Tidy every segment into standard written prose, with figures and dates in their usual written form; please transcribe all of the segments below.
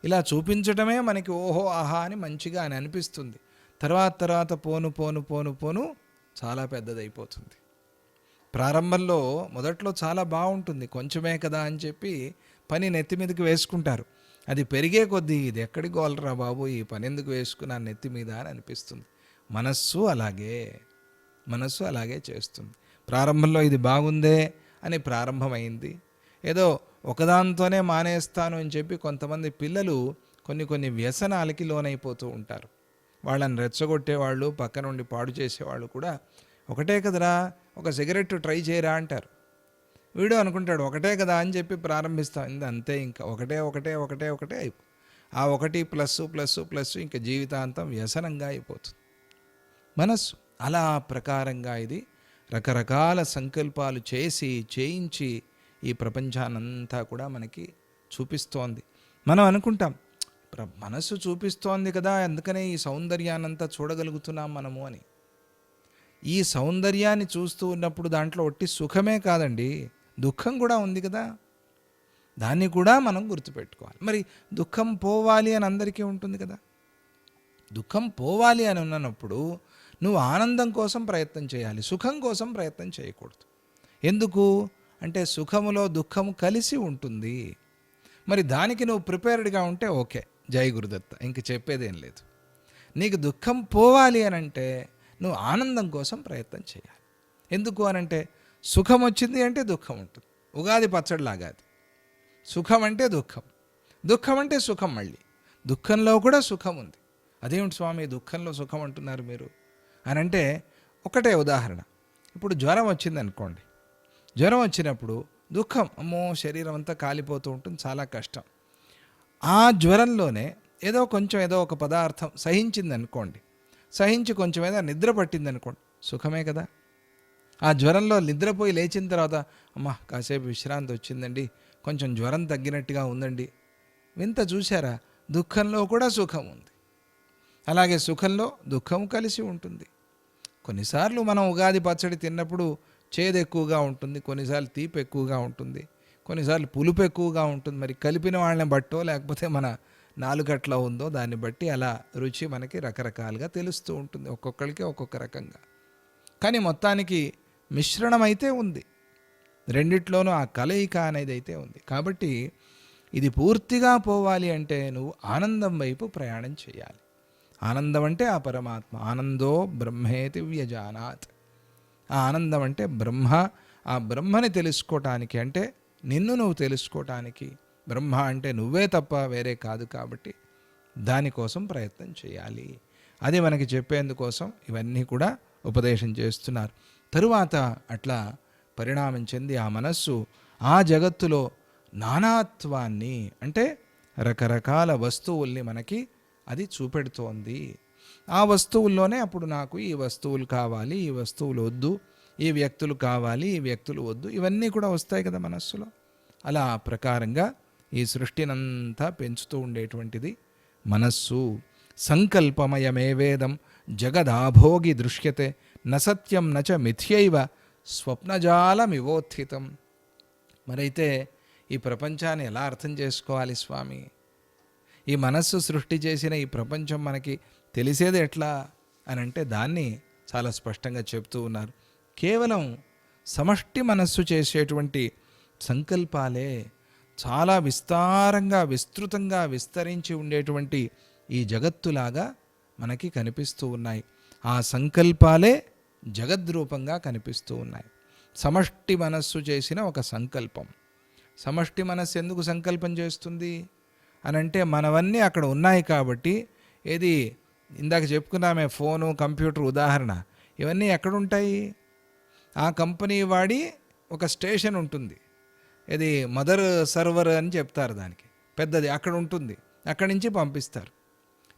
ఇలా చూపించడమే మనకి ఓహో ఆహా అని మంచిగా అని అనిపిస్తుంది. తర్వాత తర్వాత పోను పోను పోను పోను చాలా పెద్దదైపోతుంది. ప్రారంభంలో మొదట్లో చాలా బాగుంటుంది, కొంచెమే కదా అని చెప్పి పని నెత్తి మీదకి వేసుకుంటారు. అది పెరిగే కొద్దీ ఇది ఎక్కడికి గోలరా బాబు, ఈ పని ఎందుకు వేసుకున్నాను నెత్తి మీద అని అనిపిస్తుంది. మనస్సు అలాగే చేస్తుంది. ప్రారంభంలో ఇది బాగుందే అని ప్రారంభమైంది, ఏదో ఒకదాంతోనే మానేస్తాను అని చెప్పి కొంతమంది పిల్లలు కొన్ని వ్యసనాలకి లోనైపోతూ ఉంటారు. వాళ్ళని రెచ్చగొట్టేవాళ్ళు, పక్క నుండి పాడు చేసేవాళ్ళు కూడా ఒకటే కదరా ఒక సిగరెట్ ట్రై చేయరా అంటారు. వీడు అనుకుంటాడు ఒకటే కదా అని చెప్పి ప్రారంభిస్తాం, అంతే ఇంకా ఒకటే ఒకటే ఒకటే ఒకటే అయిపో ఆ ఒకటి ప్లస్ ప్లస్ ప్లస్ ఇంకా జీవితాంతం వ్యసనంగా అయిపోతుంది మనస్సు. అలా ప్రకారంగా ఇది రకరకాల సంకల్పాలు చేయించి ఈ ప్రపంచానంతా కూడా మనకి చూపిస్తోంది. మనం అనుకుంటాం మనస్సు చూపిస్తోంది కదా, అందుకనే ఈ సౌందర్యాన్నంతా చూడగలుగుతున్నాం మనము అని. ఈ సౌందర్యాన్ని చూస్తూ ఉన్నప్పుడు దాంట్లో ఒట్టి సుఖమే కాదండి, దుఃఖం కూడా ఉంది కదా, దాన్ని కూడా మనం గుర్తుపెట్టుకోవాలి. మరి దుఃఖం పోవాలి అని అందరికీ ఉంటుంది కదా. దుఃఖం పోవాలి అని ఉన్నప్పుడు నువ్వు ఆనందం కోసం ప్రయత్నం చేయాలి, సుఖం కోసం ప్రయత్నం చేయకూడదు. ఎందుకు అంటే సుఖములో దుఃఖము కలిసి ఉంటుంది. మరి దానికి నువ్వు ప్రిపేర్డ్గా ఉంటే ఓకే, జై గురుదత్త, ఇంక చెప్పేదేం లేదు. నీకు దుఃఖం పోవాలి అని అంటే నువ్వు ఆనందం కోసం ప్రయత్నం చేయాలి. ఎందుకు అనంటే సుఖం వచ్చింది అంటే దుఃఖం ఉంటుంది, ఉగాది పచ్చడిలాగా అది. సుఖం అంటే దుఃఖం, దుఃఖం అంటే సుఖం, మళ్ళీ దుఃఖంలో కూడా సుఖం ఉంది. అదేమిటి స్వామి దుఃఖంలో సుఖం అంటున్నారు మీరు అని అంటే, ఒకటే ఉదాహరణ. ఇప్పుడు జ్వరం వచ్చింది అనుకోండి, జ్వరం వచ్చినప్పుడు దుఃఖం, అమ్మో శరీరం అంతా కాలిపోతూ ఉంటుంది, చాలా కష్టం. ఆ జ్వరంలోనే ఏదో ఒక పదార్థం సహించింది అనుకోండి, సహించి కొంచెం ఏదో నిద్ర పట్టింది అనుకోండి, సుఖమే కదా. ఆ జ్వరంలో నిద్రపోయి లేచిన తర్వాత అమ్మా కాసేపు విశ్రాంతి వచ్చిందండి, కొంచెం జ్వరం తగ్గినట్టుగా ఉందండి, వింత చూశారా, దుఃఖంలో కూడా సుఖం ఉంది. అలాగే సుఖంలో దుఃఖం కలిసి ఉంటుంది. కొన్నిసార్లు మనం ఉగాది పచ్చడి తిన్నప్పుడు చేదు ఎక్కువగా ఉంటుంది, కొన్నిసార్లు తీపి ఎక్కువగా ఉంటుంది, కొన్నిసార్లు పులుపు ఎక్కువగా ఉంటుంది. మరి కలిపిన వాళ్ళని బట్టో లేకపోతే మన నాలుగట్లా ఉందో దాన్ని బట్టి అలా రుచి మనకి రకరకాలుగా తెలుస్తూ ఉంటుంది, ఒక్కొక్కరికి ఒక్కొక్క రకంగా. కానీ మొత్తానికి మిశ్రణం అయితే ఉంది, రెండిట్లోనూ ఆ కలయిక అనేది అయితే ఉంది. కాబట్టి ఇది పూర్తిగా పోవాలి అంటే నువ్వు ఆనందం వైపు ప్రయాణం చేయాలి. ఆనందం అంటే ఆ పరమాత్మ, ఆనందో బ్రహ్మేతి వ్యజానాత్. ఆ ఆనందం అంటే బ్రహ్మ, ఆ బ్రహ్మని తెలుసుకోవటానికి అంటే నిన్ను నువ్వు తెలుసుకోవటానికి. బ్రహ్మ అంటే నువ్వే తప్ప వేరే కాదు, కాబట్టి దానికోసం ప్రయత్నం చేయాలి. అది మనకి చెప్పేందుకోసం ఇవన్నీ కూడా ఉపదేశం చేస్తున్నారు. తరువాత అట్లా పరిణామం చెంది ఆ మనస్సు ఆ జగత్తులో నానాత్వాన్ని అంటే రకరకాల వస్తువుల్ని మనకి అది చూపెడుతోంది. ఆ వస్తువుల్లోనే అప్పుడు నాకు ఈ వస్తువులు కావాలి, ఈ వస్తువులు వద్దు, ఈ వ్యక్తులు కావాలి, ఈ వ్యక్తులు వద్దు, ఇవన్నీ కూడా వస్తాయి కదా మనస్సులో. అలా ప్రకారంగా ఈ సృష్టినంతా పెంచుతూ ఉండేటువంటిది మనస్సు. సంకల్పమయమే వేదం జగదాభోగి దృశ్యతే నసత్యం నచ మిథ్యైవ స్వప్నజాలమివోత్థితం. మరైతే ఈ ప్రపంచాన్ని ఎలా అర్థం చేసుకోవాలి స్వామి? ఈ మనస్సు సృష్టి చేసిన ఈ ప్రపంచం మనకి తెలిసేది ఎట్లా అని అంటే దాన్ని చాలా స్పష్టంగా చెప్తూ ఉన్నారు. కేవలం సమష్టి మనస్సు చేసేటువంటి సంకల్పాలే చాలా విస్తారంగా విస్తృతంగా విస్తరించి ఉండేటువంటి ఈ జగత్తులాగా మనకి కనిపిస్తూ ఉన్నాయి. ఆ సంకల్పాలే జగద్రూపంగా కనిపిస్తూ ఉన్నాయి. సమష్టి మనస్సు చేసిన ఒక సంకల్పం. సమష్టి మనస్సు ఎందుకు సంకల్పం చేస్తుంది అనంటే మనవన్నీ అక్కడ ఉన్నాయి కాబట్టి. ఏది ఇందాక చెప్పుకున్నామే, ఫోను కంప్యూటర్ ఉదాహరణ, ఇవన్నీ ఎక్కడుంటాయి? ఆ కంపెనీ వాడి ఒక స్టేషన్ ఉంటుంది, ఇది మదర్ సర్వర్ అని చెప్తారు దానికి, పెద్దది అక్కడ ఉంటుంది, అక్కడి నుంచి పంపిస్తారు.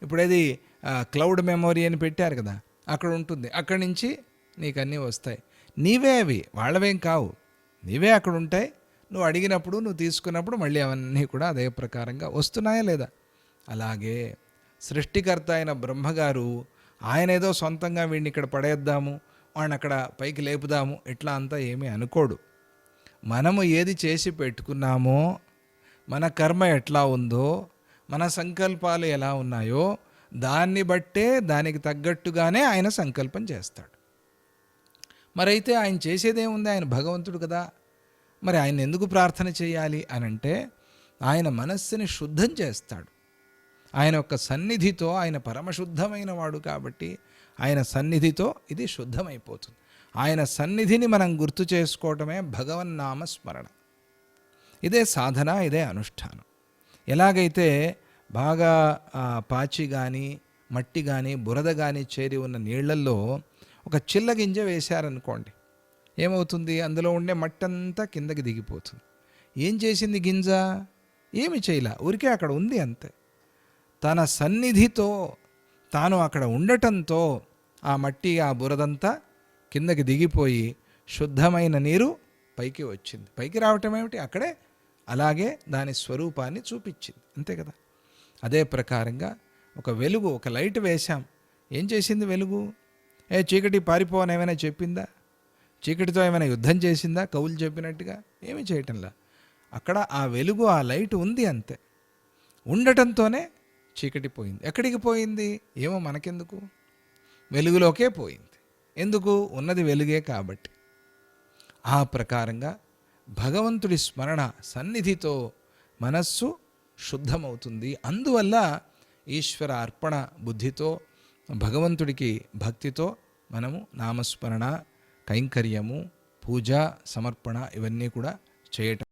ఇప్పుడు ఇది క్లౌడ్ మెమొరీ అని పెట్టారు కదా, అక్కడ ఉంటుంది, అక్కడి నుంచి నీకు అన్నీ వస్తాయి. నీవే అవి, వాళ్ళవేం కావు, నీవే అక్కడ ఉంటాయి. నువ్వు అడిగినప్పుడు నువ్వు తీసుకున్నప్పుడు మళ్ళీ అవన్నీ కూడా అదే ప్రకారంగా వస్తున్నాయా లేదా? అలాగే సృష్టికర్త అయిన బ్రహ్మగారు ఆయన ఏదో సొంతంగా వీడిని ఇక్కడ పడేద్దాము, వాడిని అక్కడ పైకి లేపుదాము, ఇట్లా అంతా ఏమీ అనుకోడు. మనము ఏది చేసి పెట్టుకున్నామో, మన కర్మ ఎట్లా ఉందో, మన సంకల్పాలు ఎలా ఉన్నాయో దాన్ని బట్టే దానికి తగ్గట్టుగానే ఆయన సంకల్పం చేస్తాడు. మరైతే ఆయన చేసేదేముంది? ఆయన భగవంతుడు కదా, మరి ఆయన ఎందుకు ప్రార్థన చేయాలి అనంటే ఆయన మనస్సుని శుద్ధం చేస్తాడు. ఆయన యొక్క సన్నిధితో, ఆయన పరమశుద్ధమైన వాడు కాబట్టి ఆయన సన్నిధితో ఇది శుద్ధమైపోతుంది. ఆయన సన్నిధిని మనం గుర్తు చేసుకోవటమే భగవన్నామ స్మరణ. ఇదే సాధన, ఇదే అనుష్ఠానం. ఎలాగైతే బాగా పాచి కానీ మట్టి కానీ బురద కానీ చేరి ఉన్న నీళ్లల్లో ఒక చిల్లగింజ వేశారనుకోండి, ఏమవుతుంది? అందులో ఉండే మట్టి అంతా కిందకి దిగిపోతుంది. ఏం చేసింది గింజ? ఏమి చేయలే, ఊరికే అక్కడ ఉంది అంతే. తన సన్నిధితో తాను అక్కడ ఉండటంతో ఆ మట్టి ఆ బురదంతా కిందకి దిగిపోయి శుద్ధమైన నీరు పైకి వచ్చింది. పైకి రావటం ఏమిటి? అక్కడే అలాగే దాని స్వరూపాన్ని చూపించింది, అంతే కదా. అదే ప్రకారంగా ఒక వెలుగు, ఒక లైట్ వేశాం, ఏం చేసింది వెలుగు? చీకటి పారిపోవని ఏమైనా చెప్పిందా? చీకటితో ఏమైనా యుద్ధం చేసిందా? కవులు చెప్పినట్టుగా ఏమీ చేయటంలా. అక్కడ ఆ వెలుగు, ఆ లైట్ ఉంది అంతే. ఉండటంతోనే చీకటి పోయింది. ఎక్కడికి పోయింది ఏమో మనకెందుకు, వెలుగులోకే పోయింది. ఎందుకు? ఉన్నది వెలుగే కాబట్టి. ఆ ప్రకారంగా భగవంతుడి స్మరణ సన్నిధితో మనస్సు శుద్ధమవుతుంది. అందువల్ల ఈశ్వర అర్పణ బుద్ధితో భగవంతుడికి భక్తితో మనము నామస్మరణ, కైంకర్యము, పూజ, సమర్పణ ఇవన్నీ కూడా చేయటం.